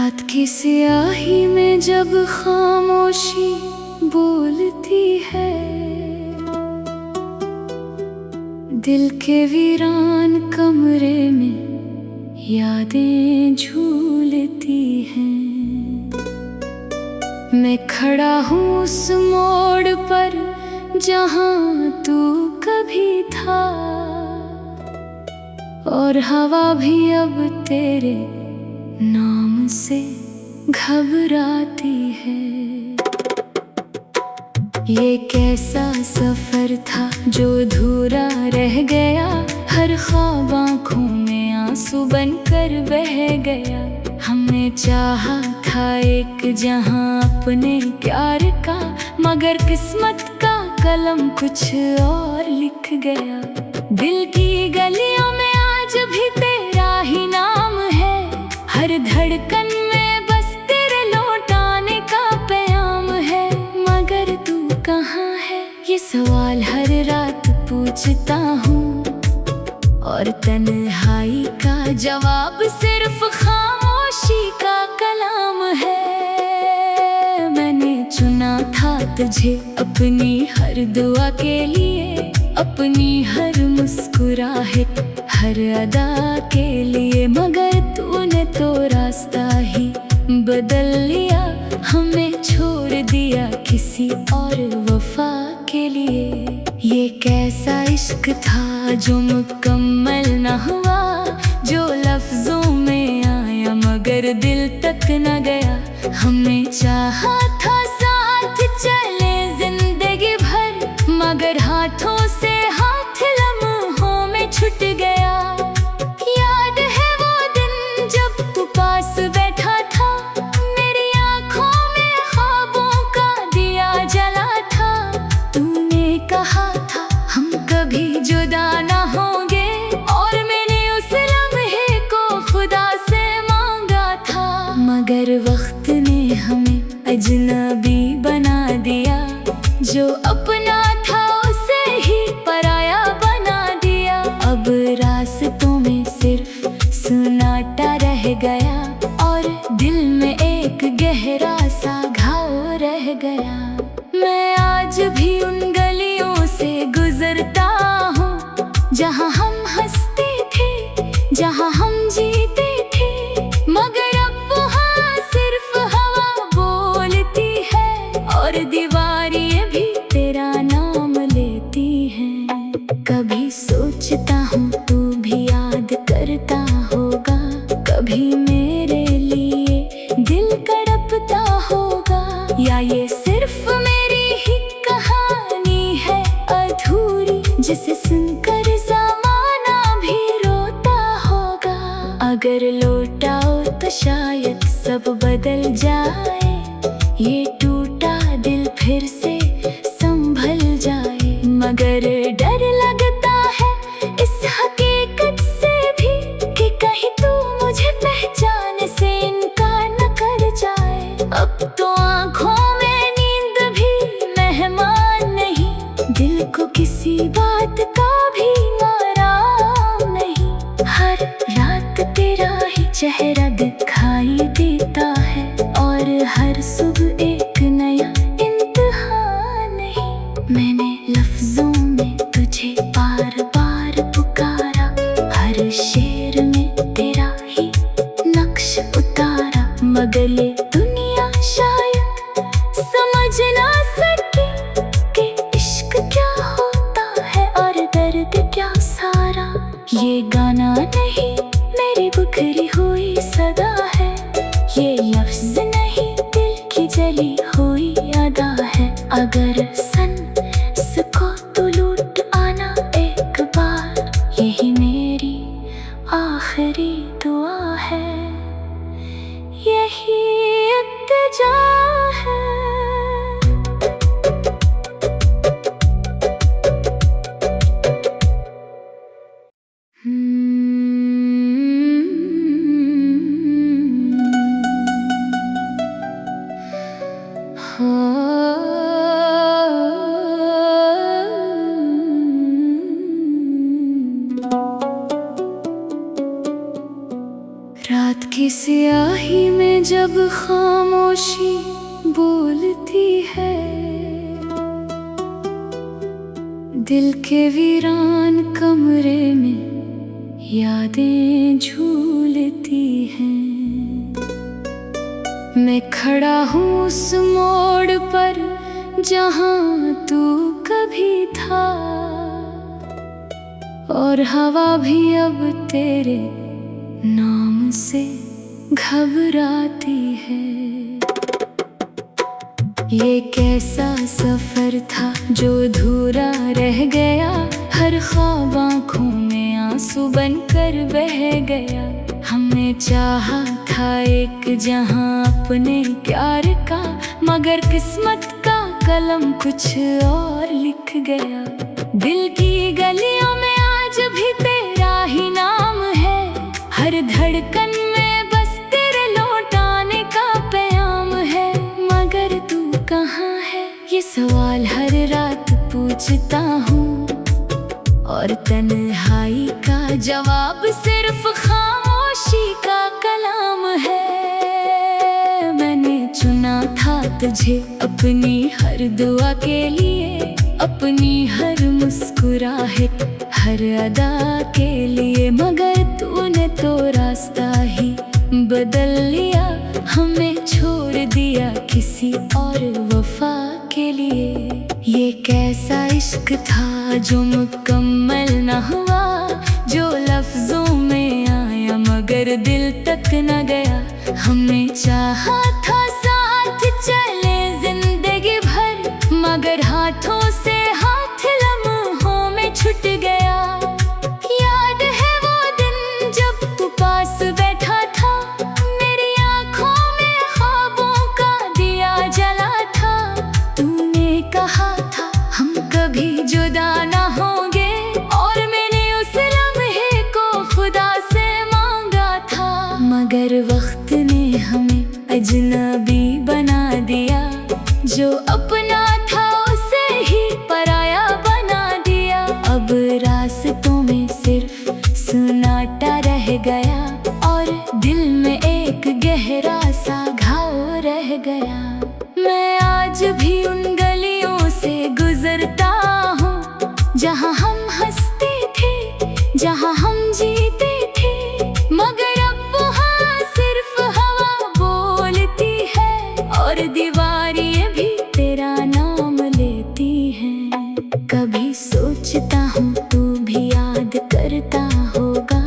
रात की स्याही में जब खामोशी बोलती है, दिल के वीरान कमरे में यादें झूलती हैं। मैं खड़ा हूँ उस मोड़ पर जहाँ तू कभी था, और हवा भी अब तेरे नाम से घबराती है। ये कैसा सफर था जो अधूरा रह गया, हर ख्वाब आँखों में आंसू बनकर बह गया। हमने चाहा था एक जहां अपने प्यार का, मगर किस्मत का कलम कुछ और लिख गया। दिल की गलियों में आज भी तेरा ही नाम है, हर धड़कन में बस तेरे लौटाने का पैगाम है। मगर तू कहाँ है, ये सवाल हर रात पूछता हूँ, और तन्हाई का जवाब सिर्फ खामोशी का कलाम है। मैंने चुना था तुझे अपनी हर दुआ के लिए, अपनी हर मुस्कुराहट हर अदा के लिए, मगर तूने तो रास्ता ही बदल लिया, हमें छोड़ दिया किसी और वफा के लिए। ये कैसा इश्क था जो मुकम्मल न हुआ, जो लफ्जों में आया मगर दिल तक न गया। हमने चाहा था साथ चले जिंदगी भर, मगर हाथों से हाथ लम्हों में छूट गया। याद है वो दिन जब तू पास बैठा था, मेरी आँखों में ख्वाबों का दिया जला था। तूने कहा था हम कभी जुदा ना होंगे, और मैंने उस लम्हे को खुदा से मांगा था। मगर वक्त ने हमें अजनबी बना दिया, जो अपना था उसे ही पराया बना दिया। अब रास्तों में सिर्फ सन्नाटा रह गया, और दिल में एक गहरा सा घाव रह गया। मैं आज भी उन गलियों से गुजरता हूँ जहाँ हम हंसते थे, जहाँ हम जीते थे, मगर अब वहाँ सिर्फ हवा बोलती है, और दीवारें भी तेरा नाम लेती हैं। कभी सोचता हूँ तू भी याद करता होगा, कभी मेरे लिए दिल तड़पता होगा, या ये सिर्फ मेरी ही कहानी है अधूरी, जिसे सुनकर ज़माना भी रोता होगा। अगर लौटाओ तो शायद सब बदल जाए, ये टूटा दिल फिर से संभल जाए। मगर डर लगता है इस हकीकत से भी, कि कहीं तू मुझे पहचान से इनकार न कर जाए। अब तो आँखों में नींद भी मेहमान नहीं, दिल को किसी बात का भी आराम नहीं। हर रात तेरा ही चेहरा दिखाई देता है, और हर सुबह एक नया इम्तिहान है। मैंने लफ्जों में तुझे बार बार पुकारा, हर शेर में तेरा ही नक्श उतारा, मगर ये दुनिया शायद समझ ना सकी कि इश्क क्या होता है और दर्द क्या सारा। ये गाना नहीं मेरी बिखरी हुई सदा है, ये लफ्ज नहीं दिल की जली हुई अदा है। अगर सन सको तो लूट आना एक बार, यही मेरी आखिरी दुआ है, यही इल्तिजा है। रात अंधी स्याही में जब खामोशी बोलती है, दिल के वीरान कमरे में यादें झूलती हैं। मैं खड़ा हूँ उस मोड़ पर जहाँ तू कभी था, और हवा भी अब तेरे नाम से घबराती है। ये कैसा सफर था जो अधूरा रह गया, हर ख्वाब आँखों में आंसू बनकर बह गया। हमने चाहा था एक जहां अपने प्यार का, मगर किस्मत का कलम कुछ और लिख गया। दिल की गलियों में आज भी तेरा ही नाम है, हर धड़कन में बस तेरे लौटाने का पैगाम है। मगर तू कहाँ है, ये सवाल हर रात पूछता हूँ, और तन्हाई का जवाब सिर्फ खामोशी का कलाम है। मैंने चुना था तुझे अपनी हर दुआ के लिए, अपनी हर मुस्कुराहट, हर अदा के लिए, मगर तूने तो रास्ता ही बदल लिया, हमें छोड़ दिया किसी और वफा के लिए। ये कैसा इश्क था जो मुकम्मल न हुआ, जो लफ्जों में आया मगर दिल तक न गया। हमने चाहा था साथ चले जिंदगी भर, मगर हाथों से हाथ लम्हों में छूट गया। याद है वो दिन जब तू पास बैठा था, मेरी आँखों में ख्वाबों का दिया जला था। तूने कहा था हम कभी जुदा ना होंगे, और मैंने उस लम्हे को खुदा से मांगा था। मगर वक्त ने हमें अजनबी बना दिया, जो अपना था उसे ही पराया बना दिया। अब रास्तों में सिर्फ सन्नाटा रह गया, और दिल में एक गहरा सा घाव रह गया। मैं आज भी उन गलियों से गुजरता हूँ जहाँ हम हंसते थे, जहाँ हम जीते थे, मगर अब वहाँ सिर्फ हवा बोलती है, और दीवारें भी तेरा नाम लेती हैं। कभी सोचता हूँ तू भी याद करता होगा,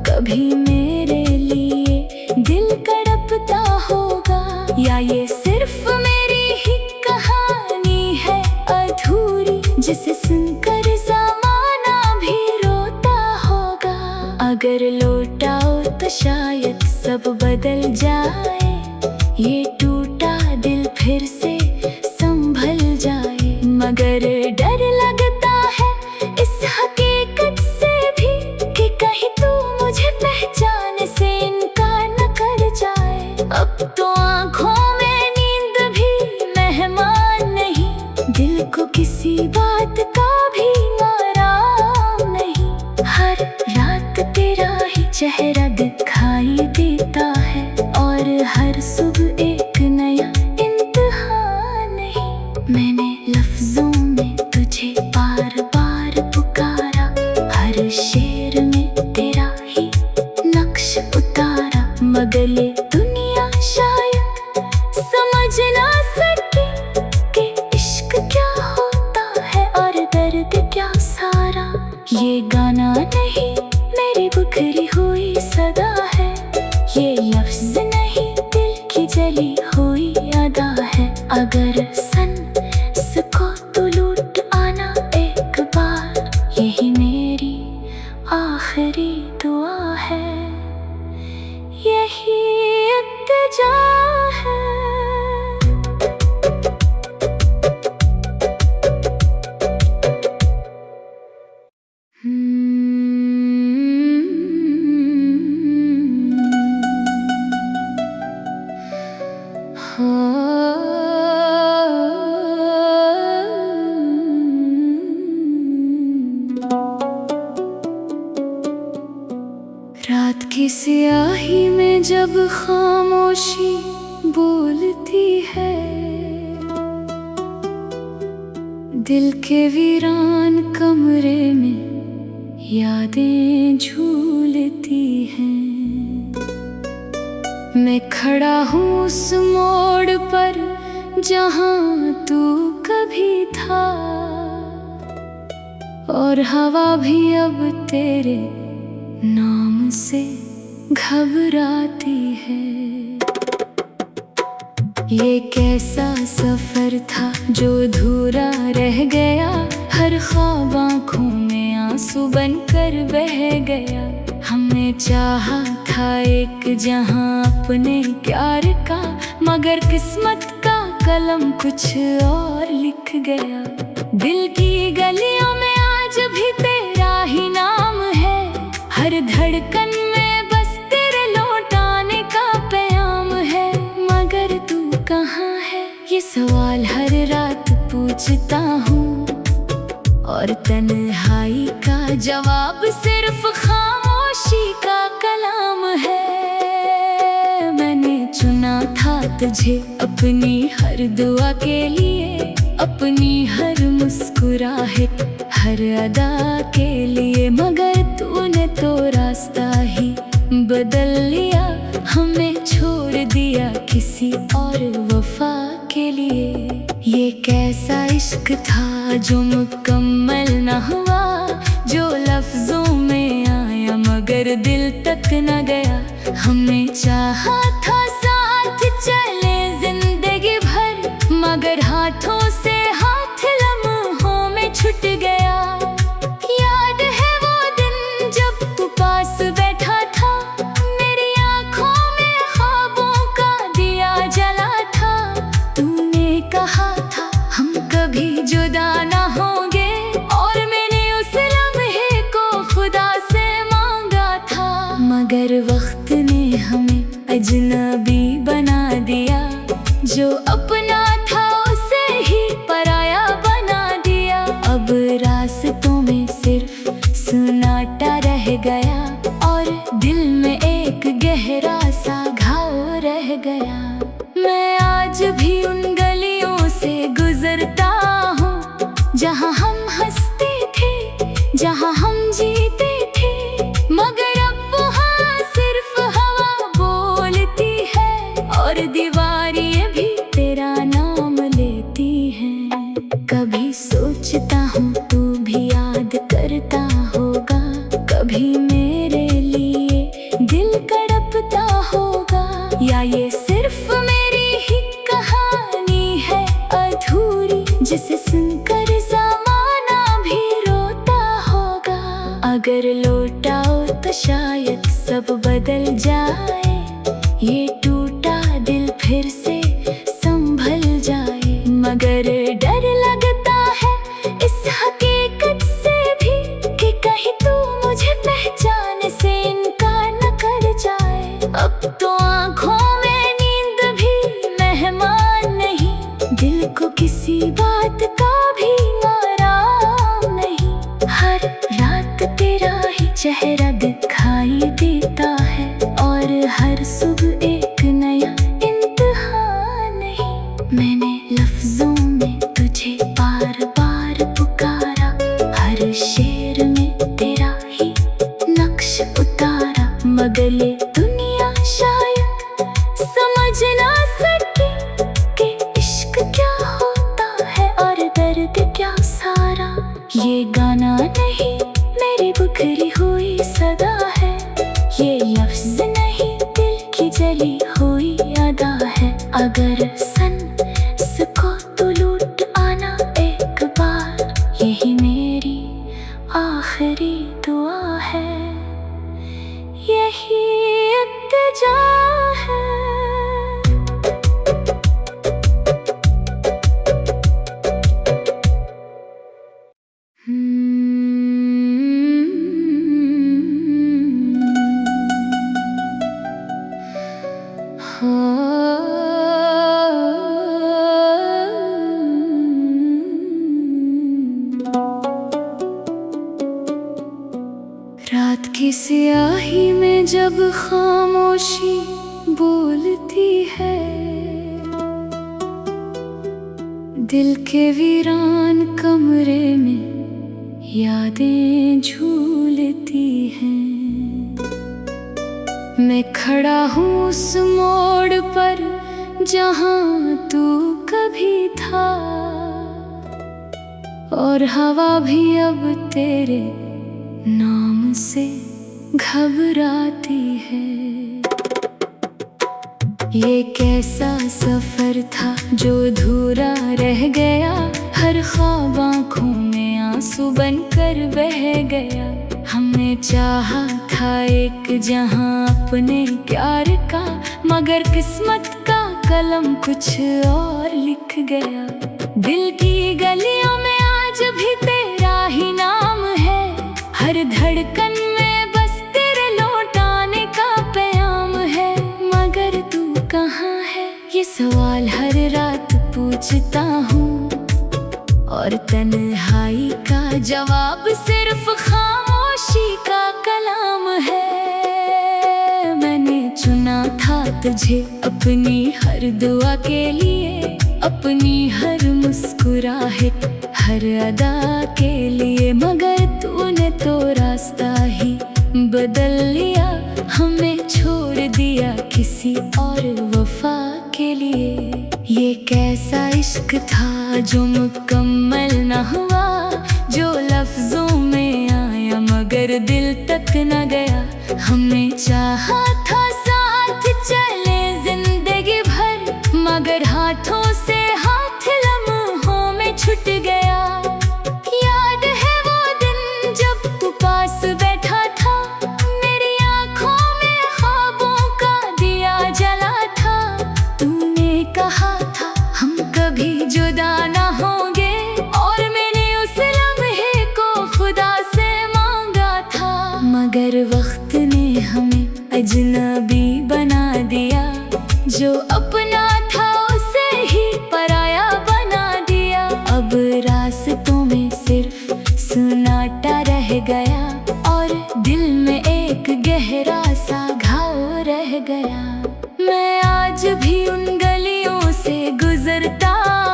कभी मेरे लिए दिल तड़पता होगा, या ये सिर्फ मेरी ही कहानी है अधूरी, जिसे सुनकर ज़माना भी रोता होगा। अगर लौटाओ तो शायद सब बदल जाए, ये टूटा दिल फिर से संभल जाए। मगर डर लगता है इस हकीकत से भी कि कहीं तू मुझे पहचान से इनकार न कर जाए। अब तो आँखों में नींद भी मेहमान नहीं, दिल को किसी बात का भी आराम नहीं। हर रात तेरा ही चेहरा दिखाई देता है, और हर सुबह एक नया इम्तिहान नहीं। मैंने लफ्जों में तुझे बार बार पुकारा, हर शेर में तेरा ही नक्श उतारा, मगर ये दुनिया शायद समझ ना सकी कि इश्क क्या होता है और दर्द क्या सारा। ये गाना नहीं मेरी बिखरी हुई सदा है, ये लफ्ज नहीं दिल की जली हुई अदा है। अगर को तो लूट आना एक बार, यही मेरी आखिरी दुआ है, यही इल्तिजा है। हाँ रात की स्याही में जब खामोशी बोलती है, दिल के वीरान कमरे में यादें झूलती हैं। मैं खड़ा हूँ उस मोड़ पर जहाँ तू कभी था, और हवा भी अब तेरे नाम से घबराती है। ये कैसा सफर था जो अधूरा रह गया, हर ख्वाब आँखों में आंसू बनकर बह गया। हमने चाहा था एक जहां अपने प्यार का, मगर किस्मत का कलम कुछ और लिख गया। दिल की गलियों में आज भी तेरा ही नाम है, हर धड़कन में बस तेरे लौटाने का पैगाम है। मगर तू कहाँ है, ये सवाल हर रात पूछता हूँ, और तन्हाई का जवाब सिर्फ खामोशी का कलाम है। मैंने चुना था तुझे अपनी हर दुआ के लिए, अपनी हर मुस्कुराहट, हर अदा के लिए, मगर तूने तो रास्ता ही बदल लिया, हमें छोड़ दिया किसी और वफा के लिए। ये कैसा इश्क था जो मुकम्मल न हुआ, जो लफ्जों में आया मगर दिल तक न गया। हमने चाहा था साथ चले जिंदगी भर, मगर हाथों से हाथ लम्हों में छूट गया। याद है वो दिन जब तू पास बैठा था, मेरी आँखों में ख्वाबों का दिया जला था। तूने कहा था हम कभी जुदा ना होंगे, और मैंने उस लम्हे को खुदा से मांगा था। मगर वक्त ने हमें अजनबी बना दिया, जो अपना था उसे ही पराया बना दिया। अब रास्तों में सिर्फ सन्नाटा रह गया, और दिल में एक गहरा सा घाव रह गया। मैं आज भी उन गलियों से गुजरता हूँ जहाँ हम हंसते थे, जहाँ हम जीते थे, मगर अब वहाँ सिर्फ हवा बोलती है, और दीवारें भी तेरा नाम लेती हैं। कभी सोचता हूँ तू भी याद करता होगा, कभी मेरे लिए दिल कड़पता होगा, या ये सिर्फ मेरी ही कहानी है अधूरी, जिसे सुनकर ज़माना भी रोता होगा। अगर लौटाओ तो शायद सब बदल जाए, ये टूटा दिल फिर से संभल जाए। मगर डर लगता है इस हकीकत से भी कि कहीं तू मुझे पहचान से इनकार न कर जाए। अब तो आँखों में नींद भी मेहमान नहीं, दिल को किसी बात का भी आराम नहीं। हर रात तेरा ही चेहरा दिखाई देता है, और हर सुबह एक नया इम्तिहान नहीं। मैंने लफ्जों में तुझे बार बार पुकारा, हर शेर में तेरा ही नक्श उतारा, मगर ये दुनिया शायद समझ ना सकी कि इश्क क्या होता है और दर्द क्या सारा। ये गाना नहीं मेरी बिखरी हुई सदा है, ये लफ्ज नहीं दिल की जली हुई अदा है। अगर सन सको तो लूट आना एक बार, यही मेरी आखिरी दुआ है, यही इल्तिजा है। हाँ जब खामोशी बोलती है, दिल के वीरान कमरे में यादें झूलती हैं। मैं खड़ा हूँ उस मोड़ पर जहाँ तू कभी था, और हवा भी अब तेरे नाम से घबराती है। ये कैसा सफर था जो अधूरा रह गया, हर ख्वाब आँखों में आंसू बनकर बह गया। हमने चाहा था एक जहां अपने प्यार का, मगर किस्मत का कलम कुछ और लिख गया। दिल की गलियों में आज भी तेरा ही नाम है, हर धड़कन में बस तेरे लौटाने का प्याम है। मगर तू कहाँ है, ये सवाल हर रात पूछता हूँ, और तन्हाई का जवाब सिर्फ खामोशी का कलाम है। मैंने चुना था तुझे अपनी हर दुआ के लिए, अपनी हर मुस्कुराहट हर अदा के लिए, मगर तूने तो रास्ता ही बदल लिया, हमें छोड़ दिया किसी और वफा के लिए। ये कैसा इश्क था जो मुकम्मल न हुआ, जो लफ्जों में आया मगर दिल तक न गया। हमने चाहा था साथ चले जिंदगी भर, मगर हाथों से हाथ लम्हों में छूट गया। याद है वो दिन जब तू पास बैठा था, मेरी आँखों में ख्वाबों का दिया जला था। तूने कहा था हम कभी जुदा ना होंगे, और मैंने उस लम्हे को खुदा से मांगा था। मगर वक्त ने हमें अजनबी बना दिया, जो अपना था उसे ही पराया बना दिया। अब रास्तों में सिर्फ सन्नाटा रह गया, और दिल में एक गहरा सा घाव रह गया। मैं आज भी उन गलियों से गुजरता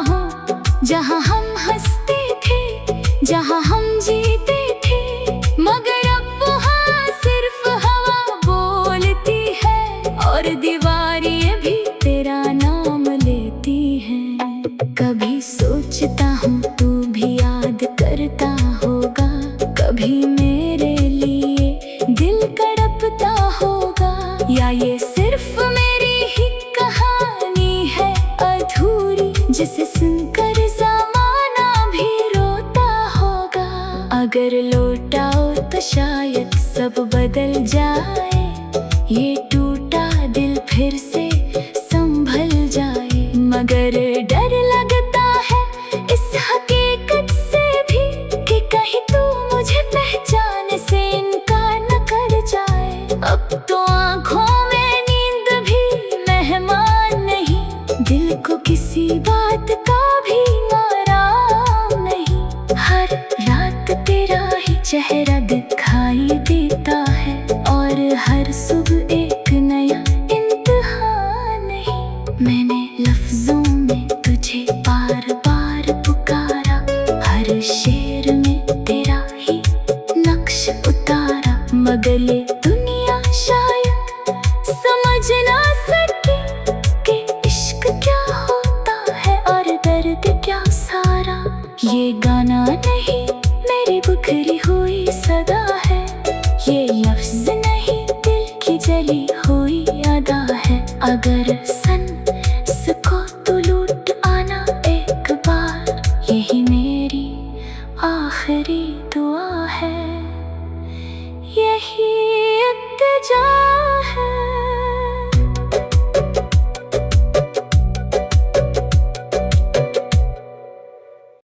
हूँ जहाँ हम हंसते थे, जहाँ हम जीते थे, मगर अब वहाँ सिर्फ हवा बोलती है, और दीवारें भी तेरा नाम लेती हैं। कभी सोचता हूँ तू भी याद करता होगा, कभी मेरे लिए दिल तड़पता होगा, या ये सिर्फ मेरी ही कहानी है अधूरी, जिसे सुनकर ज़माना भी रोता होगा। अगर लौटाओ तो शायद सब बदल जाए, ये टूटा दिल फिर से संभल जाए। मगर डर लगता है इस हकीकत से भी कि कहीं तू मुझे पहचान से इनकार न कर जाए। अब तो आँखों में नींद भी मेहमान नहीं, दिल को किसी बात का भी आराम नहीं। हर रात तेरा ही चेहरा दिखाई देता है, और हर सुबह एक नया इम्तिहान नहीं। मैंने लफ्जों में तुझे बार बार पुकारा, हर शेर में तेरा ही नक्श उतारा, मगर ये दुनिया शायद समझ ना सकी कि इश्क क्या होता है और दर्द क्या सारा। ये गाना नहीं मेरी बिखरी हुई सदा है, ये लफ्ज नहीं दिल की जली हुई अदा है। अगर सन सको तो लूट आना एक बार, यही मेरी आखिरी दुआ है।